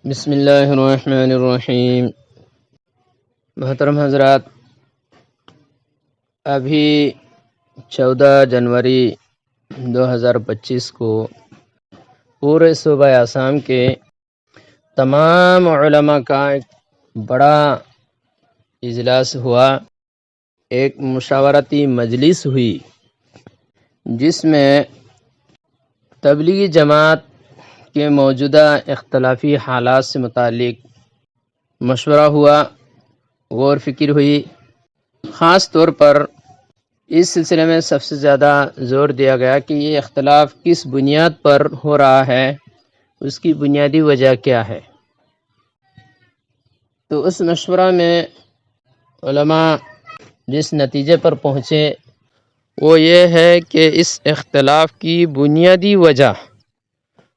بسم اللہ الرحمن الرحیم۔ محترم حضرات، ابھی 14 جنوری 2025 کو پورے صوبہ آسام کے تمام علماء کا ایک بڑا اجلاس ہوا، ایک مشاورتی مجلس ہوئی جس میں تبلیغی جماعت کے موجودہ اختلافی حالات سے متعلق مشورہ ہوا، غور فکر ہوئی۔ خاص طور پر اس سلسلے میں سب سے زیادہ زور دیا گیا کہ یہ اختلاف کس بنیاد پر ہو رہا ہے، اس کی بنیادی وجہ کیا ہے۔ تو اس مشورہ میں علماء جس نتیجے پر پہنچے وہ یہ ہے کہ اس اختلاف کی بنیادی وجہ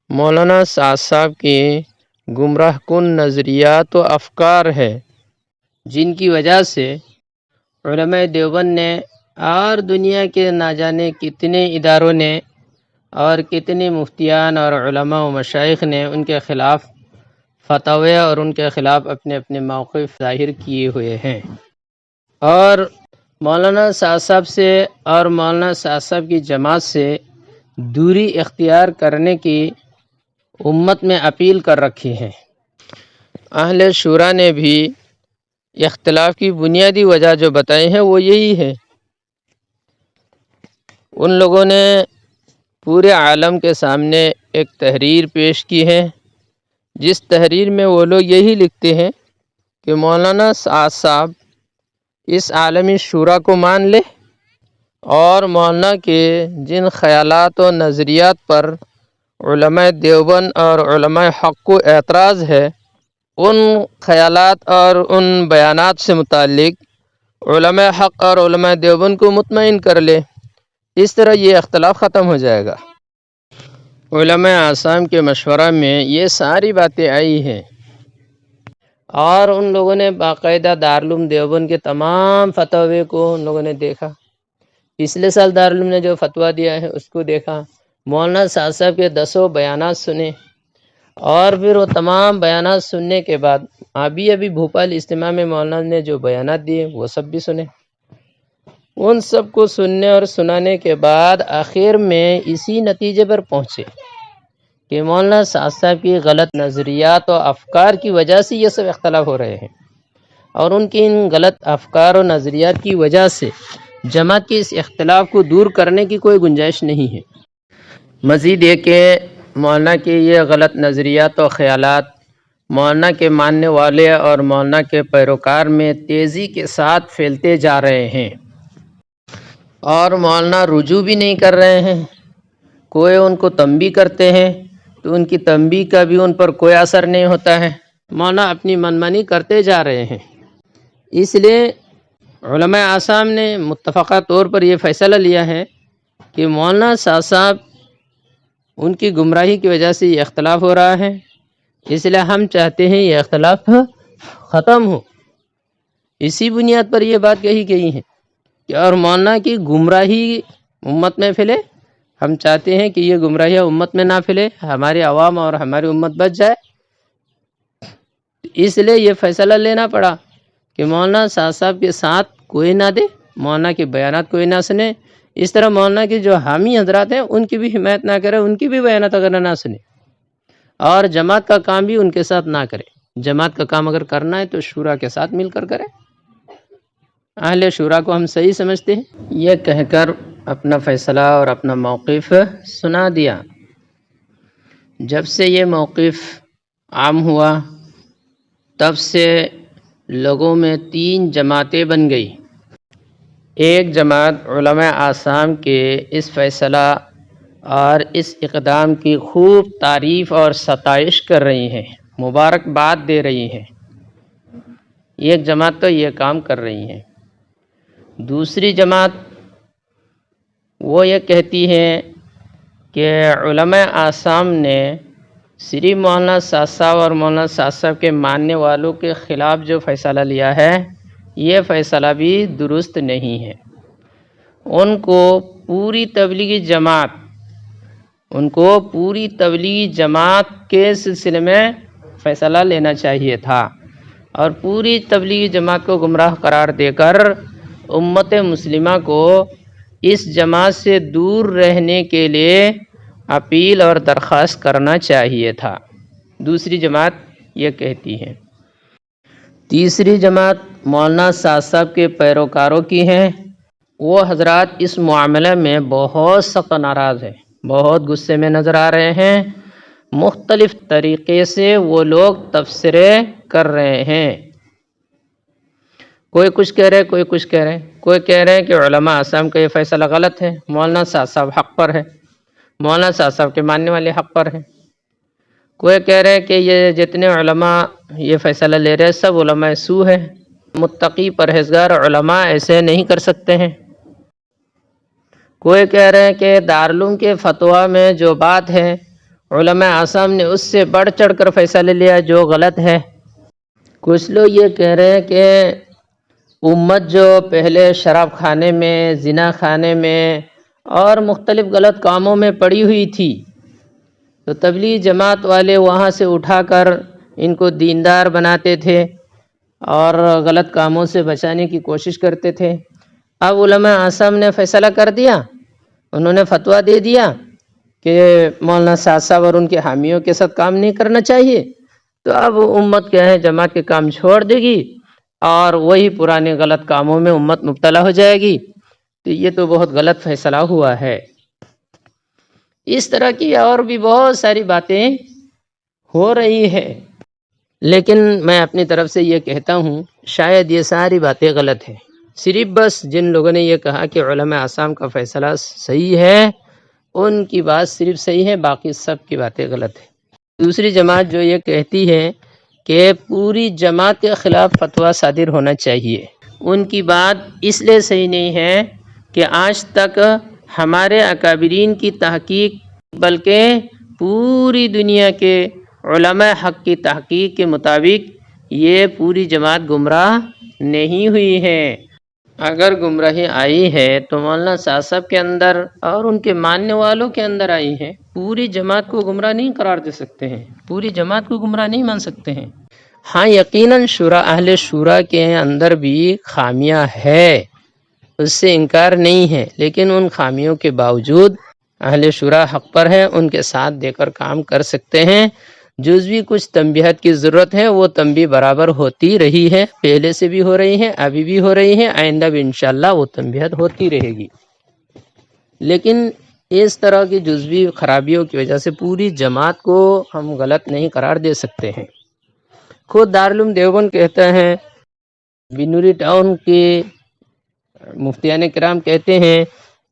مولانا سعد صاحب کی گمراہ کن نظریات و افکار ہے، جن کی وجہ سے علماء دیوبند نے اور دنیا کے نہ جانے کتنے اداروں نے اور کتنے مفتیان اور علماء و مشائخ نے ان کے خلاف فتوے اور ان کے خلاف اپنے اپنے موقف ظاہر کیے ہوئے ہیں، اور مولانا سعد صاحب سے اور مولانا سعد صاحب کی جماعت سے دوری اختیار کرنے کی امت میں اپیل کر رکھی ہے۔ اہل شورا نے بھی اختلاف کی بنیادی وجہ جو بتائی ہے وہ یہی ہے۔ ان لوگوں نے پورے عالم کے سامنے ایک تحریر پیش کی ہے، جس تحریر میں وہ لوگ یہی لکھتے ہیں کہ مولانا سعد صاحب اس عالمی شورا کو مان لے، اور مولانا کے جن خیالات و نظریات پر علماء دیوبند اور علماء حق کو اعتراض ہے، ان خیالات اور ان بیانات سے متعلق علماء حق اور علماء دیوبند کو مطمئن کر لے۔ اس طرح یہ اختلاف ختم ہو جائے گا۔ علماء آسام کے مشورہ میں یہ ساری باتیں آئی ہیں، اور ان لوگوں نے باقاعدہ دارالعلوم دیوبند کے تمام فتوے کو ان لوگوں نے دیکھا۔ پچھلے سال دارالعلوم نے جو فتویٰ دیا ہے اس کو دیکھا، مولانا سعد صاحب کے 10 بیانات سنے، اور پھر وہ تمام بیانات سننے کے بعد ابھی بھوپال اجتماع میں مولانا نے جو بیانات دیے وہ سب بھی سنے۔ ان سب کو سننے اور سنانے کے بعد آخر میں اسی نتیجے پر پہنچے کہ مولانا سعد صاحب کی غلط نظریات و افکار کی وجہ سے یہ سب اختلاف ہو رہے ہیں، اور ان کی ان غلط افکار و نظریات کی وجہ سے جماعت کے اس اختلاف کو دور کرنے کی کوئی گنجائش نہیں ہے۔ مزید یہ کہ مولانا کے یہ غلط نظریات و خیالات مولانا کے ماننے والے اور مولانا کے پیروکار میں تیزی کے ساتھ پھیلتے جا رہے ہیں، اور مولانا رجوع بھی نہیں کر رہے ہیں۔ کوئی ان کو تنبیہ کرتے ہیں تو ان کی تنبیہ کا بھی ان پر کوئی اثر نہیں ہوتا ہے، مولانا اپنی منمانی کرتے جا رہے ہیں۔ اس لیے علماء آسام نے متفقہ طور پر یہ فیصلہ لیا ہے کہ مولانا سعد صاحب ان کی گمراہی کی وجہ سے یہ اختلاف ہو رہا ہے، اس لیے ہم چاہتے ہیں یہ اختلاف ختم ہو۔ اسی بنیاد پر یہ بات کہی گئی ہے کہ اور مولانا کی گمراہی امت میں پھیلے، ہم چاہتے ہیں کہ یہ گمراہیاں امت میں نہ پھیلے، ہماری عوام اور ہماری امت بچ جائے۔ اس لیے یہ فیصلہ لینا پڑا کہ مولانا سعد صاحب کے ساتھ کوئی نہ دے، مولانا کے بیانات کوئی نہ سنے، اس طرح مولانا کے جو حامی حضرات ہیں ان کی بھی حمایت نہ کرے، ان کی بھی بیانات اگر نہ سنے، اور جماعت کا کام بھی ان کے ساتھ نہ کرے۔ جماعت کا کام اگر کرنا ہے تو شورا کے ساتھ مل کر کرے۔ اہل شورا کو ہم صحیح سمجھتے ہیں۔ یہ کہہ کر اپنا فیصلہ اور اپنا موقف سنا دیا۔ جب سے یہ موقف عام ہوا تب سے لوگوں میں 3 جماعتیں بن گئی۔ ایک جماعت علماء آسام کے اس فیصلہ اور اس اقدام کی خوب تعریف اور ستائش کر رہی ہیں، مبارکباد دے رہی ہیں۔ ایک جماعت تو یہ کام کر رہی ہیں۔ دوسری جماعت وہ یہ کہتی ہے کہ علماء آسام نے صرف مولانا سعد صاحب اور مولانا سعد صاحب کے ماننے والوں کے خلاف جو فیصلہ لیا ہے یہ فیصلہ بھی درست نہیں ہے۔ ان کو پوری تبلیغی جماعت کے سلسلے میں فیصلہ لینا چاہیے تھا اور پوری تبلیغی جماعت کو گمراہ قرار دے کر امت مسلمہ کو اس جماعت سے دور رہنے کے لیے اپیل اور درخواست کرنا چاہیے تھا۔ دوسری جماعت یہ کہتی ہے۔ تیسری جماعت مولانا سعد صاحب کے پیروکاروں کی ہیں۔ وہ حضرات اس معاملے میں بہت سخت ناراض ہیں، بہت غصے میں نظر آ رہے ہیں۔ مختلف طریقے سے وہ لوگ تبصرے کر رہے ہیں۔ کوئی کچھ کہہ رہے، کوئی کچھ کہہ رہے، کوئی کہہ رہے ہیں کہ علماء اسلام کا یہ فیصلہ غلط ہے، مولانا سعد صاحب حق پر ہے، مولانا سعد صاحب کے ماننے والے حق پر ہیں۔ کوئی کہہ رہے ہیں کہ یہ جتنے علماء یہ فیصلہ لے رہے سب علماء سو ہے، متقی پرہیزگار علماء ایسے نہیں کر سکتے ہیں۔ کوئی کہہ رہے ہیں کہ دارالعلوم کے فتویٰ میں جو بات ہے علماء اعظم نے اس سے بڑھ چڑھ کر فیصلہ لیا جو غلط ہے۔ کچھ لوگ یہ کہہ رہے ہیں کہ امت جو پہلے شراب خانے میں، زنا خانے میں اور مختلف غلط کاموں میں پڑی ہوئی تھی، تو تبلیغ جماعت والے وہاں سے اٹھا کر ان کو دیندار بناتے تھے اور غلط کاموں سے بچانے کی کوشش کرتے تھے۔ اب علماء اعظم نے فیصلہ کر دیا، انہوں نے فتویٰ دے دیا کہ مولانا سعد صاحب اور ان کے حامیوں کے ساتھ کام نہیں کرنا چاہیے، تو اب امت کیا ہے، جماعت کے کام چھوڑ دے گی اور وہی پرانے غلط کاموں میں امت مبتلا ہو جائے گی۔ تو یہ تو بہت غلط فیصلہ ہوا ہے۔ اس طرح کی اور بھی بہت ساری باتیں ہو رہی ہیں، لیکن میں اپنی طرف سے یہ کہتا ہوں شاید یہ ساری باتیں غلط ہیں۔ صرف بس جن لوگوں نے یہ کہا کہ علماء اعظم کا فیصلہ صحیح ہے، ان کی بات صرف صحیح ہے، باقی سب کی باتیں غلط ہیں۔ دوسری جماعت جو یہ کہتی ہے کہ پوری جماعت کے خلاف فتویٰ صادر ہونا چاہیے، ان کی بات اس لیے صحیح نہیں ہے کہ آج تک ہمارے اکابرین کی تحقیق بلکہ پوری دنیا کے علماء حق کی تحقیق کے مطابق یہ پوری جماعت گمراہ نہیں ہوئی ہے۔ اگر گمراہی آئی ہے تو مولانا سعد صاحب کے اندر اور ان کے ماننے والوں کے اندر آئی ہے، پوری جماعت کو گمراہ نہیں قرار دے سکتے ہیں، پوری جماعت کو گمراہ نہیں مان سکتے ہیں۔ ہاں یقیناً اہل شورا کے اندر بھی خامیاں ہے، اس سے انکار نہیں ہے، لیکن ان خامیوں کے باوجود اہل شورا حق پر ہے، ان کے ساتھ دے کر کام کر سکتے ہیں۔ جزوی کچھ تنبیہات کی ضرورت ہے، وہ تنبیہ برابر ہوتی رہی ہے، پہلے سے بھی ہو رہی ہے، ابھی بھی ہو رہی ہے، آئندہ بھی انشاءاللہ وہ تنبیہات ہوتی رہے گی۔ لیکن اس طرح کی جزوی خرابیوں کی وجہ سے پوری جماعت کو ہم غلط نہیں قرار دے سکتے ہیں۔ خود دارالعلوم دیوبند کہتا ہے، بنوری ٹاؤن کے مفتیان کرام کہتے ہیں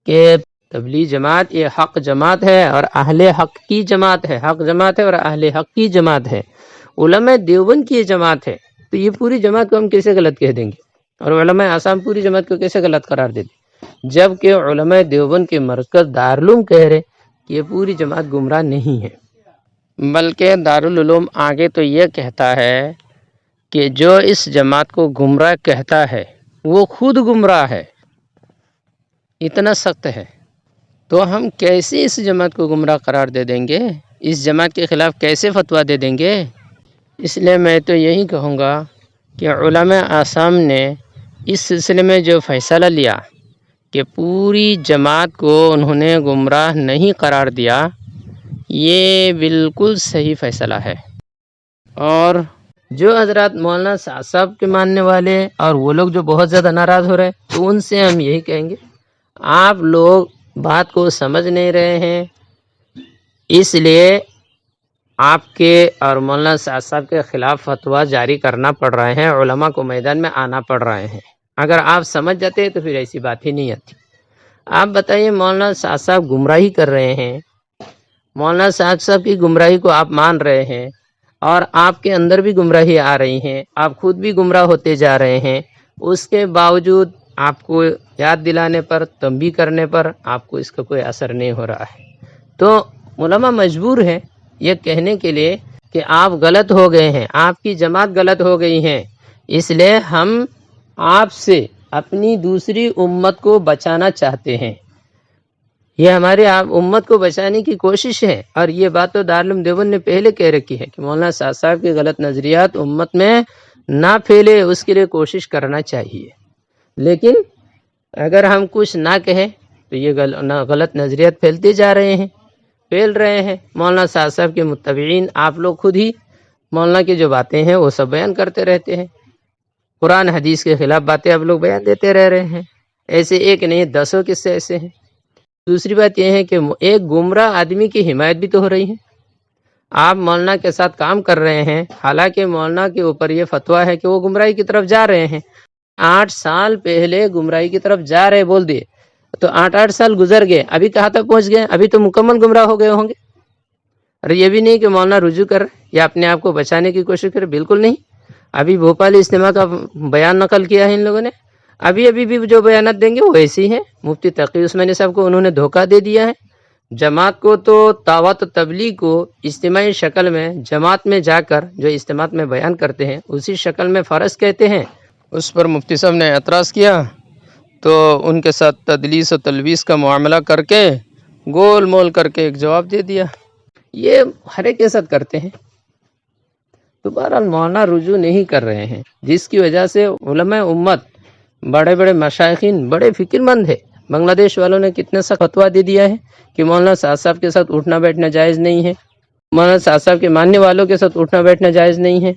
کہ تبلیغ جماعت یہ حق جماعت ہے اور اہل حق کی جماعت ہے، حق جماعت ہے اور اہل حق کی جماعت ہے، علماء دیوبند کی جماعت ہے۔ تو یہ پوری جماعت کو ہم کیسے غلط کہہ دیں گے، اور علماء اعظم پوری جماعت کو کیسے غلط قرار دے دیں، جبکہ علماء دیوبند کے مرکز دارالعلوم کہہ رہے کہ یہ پوری جماعت گمراہ نہیں ہے۔ بلکہ دارالعلوم آگے تو یہ کہتا ہے کہ جو اس جماعت کو گمراہ کہتا ہے وہ خود گمراہ ہے، اتنا سخت ہے۔ تو ہم کیسے اس جماعت کو گمراہ قرار دے دیں گے، اس جماعت کے خلاف کیسے فتویٰ دے دیں گے؟ اس لیے میں تو یہی کہوں گا کہ علماء اعظم نے اس سلسلے میں جو فیصلہ لیا کہ پوری جماعت کو انہوں نے گمراہ نہیں قرار دیا، یہ بالکل صحیح فیصلہ ہے۔ اور جو حضرات مولانا سعد صاحب کے ماننے والے اور وہ لوگ جو بہت زیادہ ناراض ہو رہے تو ان سے ہم یہی کہیں گے، آپ لوگ بات کو سمجھ نہیں رہے ہیں، اس لیے آپ کے اور مولانا سعد صاحب کے خلاف فتویٰ جاری کرنا پڑ رہے ہیں، علماء کو میدان میں آنا پڑ رہے ہیں۔ اگر آپ سمجھ جاتے تو پھر ایسی بات ہی نہیں آتی۔ آپ بتائیے، مولانا سعد صاحب گمراہی کر رہے ہیں، مولانا سعد صاحب کی گمراہی کو آپ مان رہے ہیں اور آپ کے اندر بھی گمراہی آ رہی ہیں، آپ خود بھی گمراہ ہوتے جا رہے ہیں، اس کے باوجود آپ کو یاد دلانے پر، تنبیہ کرنے پر آپ کو اس کا کوئی اثر نہیں ہو رہا ہے۔ تو علماء مجبور ہیں یہ کہنے کے لیے کہ آپ غلط ہو گئے ہیں، آپ کی جماعت غلط ہو گئی ہیں، اس لیے ہم آپ سے اپنی دوسری امت کو بچانا چاہتے ہیں۔ یہ ہمارے امت کو بچانے کی کوشش ہے، اور یہ بات تو دارالعلوم دیوبند نے پہلے کہہ رکھی ہے کہ مولانا سعد صاحب کے غلط نظریات امت میں نہ پھیلے، اس کے لیے کوشش کرنا چاہیے۔ لیکن اگر ہم کچھ نہ کہیں تو یہ غلط نظریات پھیلتے جا رہے ہیں، پھیل رہے ہیں۔ مولانا سعد صاحب کے متبعین، آپ لوگ خود ہی مولانا کی جو باتیں ہیں وہ سب بیان کرتے رہتے ہیں، قرآن حدیث کے خلاف باتیں آپ لوگ بیان دیتے رہ رہے ہیں، ایسے ایک نہیں دسوں قصے ایسے ہیں۔ دوسری بات یہ ہے کہ ایک گمراہ آدمی کی حمایت بھی تو ہو رہی ہے۔ آپ مولانا کے ساتھ کام کر رہے ہیں، حالانکہ مولانا کے اوپر یہ فتویٰ ہے کہ وہ گمراہی کی طرف جا رہے ہیں۔ 8 سال پہلے گمراہی کی طرف جا رہے بول دیے، تو 8 سال گزر گئے، ابھی کہاں تک پہنچ گئے؟ ابھی تو مکمل گمراہ ہو گئے ہوں گے۔ اور یہ بھی نہیں کہ مولانا رجوع کر یا اپنے آپ کو بچانے کی کوشش کرے، بالکل نہیں۔ ابھی بھوپال اجتماع کا بیان نقل کیا ہے ان لوگوں نے، ابھی بھی جو بیانات دیں گے وہ ایسے ہی ہیں۔ مفتی تقی عثمانی صاحب کو انہوں نے دھوکہ دے دیا ہے، جماعت کو تو دعوت تبلیغ کو اجتماعی شکل میں جماعت میں جا کر جو اجتماعات میں بیان کرتے ہیں اسی شکل میں فرض کہتے ہیں۔ اس پر مفتی صاحب نے اعتراض کیا تو ان کے ساتھ تدلیس و تلویس کا معاملہ کر کے گول مول کر کے ایک جواب دے دیا۔ یہ ہر ایک کے ساتھ کرتے ہیں۔ تو بہرحال مولانا رجوع نہیں کر رہے ہیں، جس کی وجہ سے علماء امت، بڑے بڑے مشائخین بڑے فکر مند ہے۔ بنگلہ دیش والوں نے کتنے سخت فتویٰ دے دیا ہے کہ مولانا سعد صاحب کے ساتھ اٹھنا بیٹھنا جائز نہیں ہے، مولانا سعد صاحب کے ماننے والوں کے ساتھ اٹھنا بیٹھنا جائز نہیں ہے،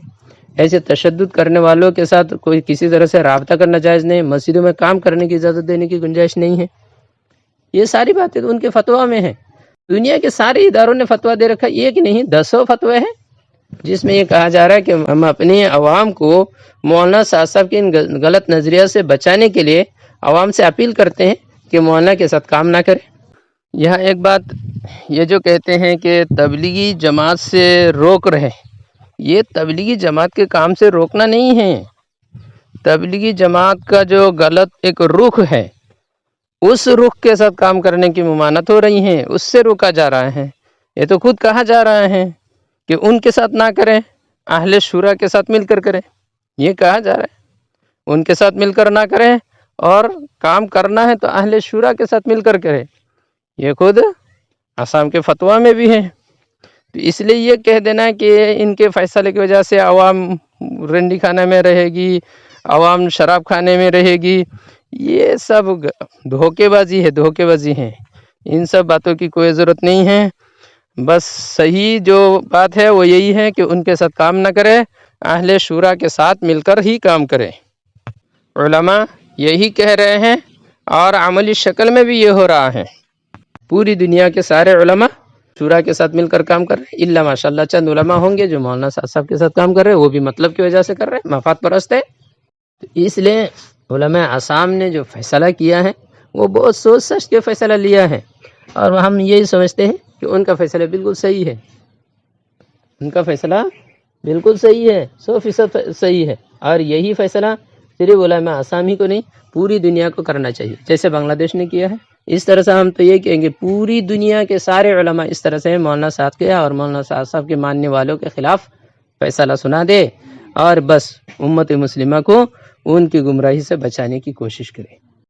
ایسے تشدد کرنے والوں کے ساتھ کوئی کسی طرح سے رابطہ کرنا جائز نہیں ہے، مسجدوں میں کام کرنے کی اجازت دینے کی گنجائش نہیں ہے۔ یہ ساری باتیں تو ان کے فتویٰ میں ہیں۔ دنیا کے سارے اداروں نے فتویٰ دے رکھا، ایک نہیں دسوں فتوے ہیں جس میں یہ کہا جا رہا ہے کہ ہم اپنے عوام کو مولانا سعد صاحب کے ان غلط نظریات سے بچانے کے لیے عوام سے اپیل کرتے ہیں کہ مولانا کے ساتھ کام نہ کریں۔ یہاں ایک بات یہ جو کہتے ہیں کہ تبلیغی جماعت سے روک رہے، یہ تبلیغی جماعت کے کام سے روکنا نہیں ہے۔ تبلیغی جماعت کا جو غلط ایک رخ ہے، اس رخ کے ساتھ کام کرنے کی ممانعت ہو رہی ہے، اس سے روکا جا رہا ہے۔ یہ تو خود کہا جا رہا ہے کہ ان کے ساتھ نہ کریں، اہل شورا کے ساتھ مل کر کریں، یہ کہا جا رہا ہے۔ ان کے ساتھ مل کر نہ کریں، اور کام کرنا ہے تو اہل شورا کے ساتھ مل کر کریں، یہ خود آسام کے فتویٰ میں بھی ہے۔ تو اس لیے یہ کہہ دینا کہ ان کے فیصلے کی وجہ سے عوام رنڈی کھانے میں رہے گی، عوام شراب کھانے میں رہے گی، یہ سب دھوکے بازی ہے۔ ان سب باتوں کی کوئی ضرورت نہیں ہے۔ بس صحیح جو بات ہے وہ یہی ہے کہ ان کے ساتھ کام نہ کرے، اہل شورا کے ساتھ مل کر ہی کام کرے۔ علماء یہی کہہ رہے ہیں، اور عملی شکل میں بھی یہ ہو رہا ہے۔ پوری دنیا کے سارے علماء شورا کے ساتھ مل کر کام کر رہے ہیں، الا ماشاءاللہ چند علماء ہوں گے جو مولانا سعد صاحب کے ساتھ کام کر رہے ہیں، وہ بھی مطلب کی وجہ سے کر رہے ہیں، مفاد پرست ہے۔ تو اس لیے علماء آسام نے جو فیصلہ کیا ہے وہ بہت سوچ سمجھ کے فیصلہ لیا ہے، اور ہم یہی سمجھتے ہیں کہ ان کا فیصلہ بالکل صحیح ہے، ان کا فیصلہ بالکل صحیح ہے، 100% صحیح ہے۔ اور یہی فیصلہ صرف علماء آسام ہی کو نہیں، پوری دنیا کو کرنا چاہیے، جیسے بنگلہ دیش نے کیا ہے۔ اس طرح سے ہم تو یہ کہیں گے پوری دنیا کے سارے علماء اس طرح سے مولانا سعد کے اور مولانا سعد صاحب کے ماننے والوں کے خلاف فیصلہ سنا دے، اور بس امت مسلمہ کو ان کی گمراہی سے بچانے کی کوشش کرے۔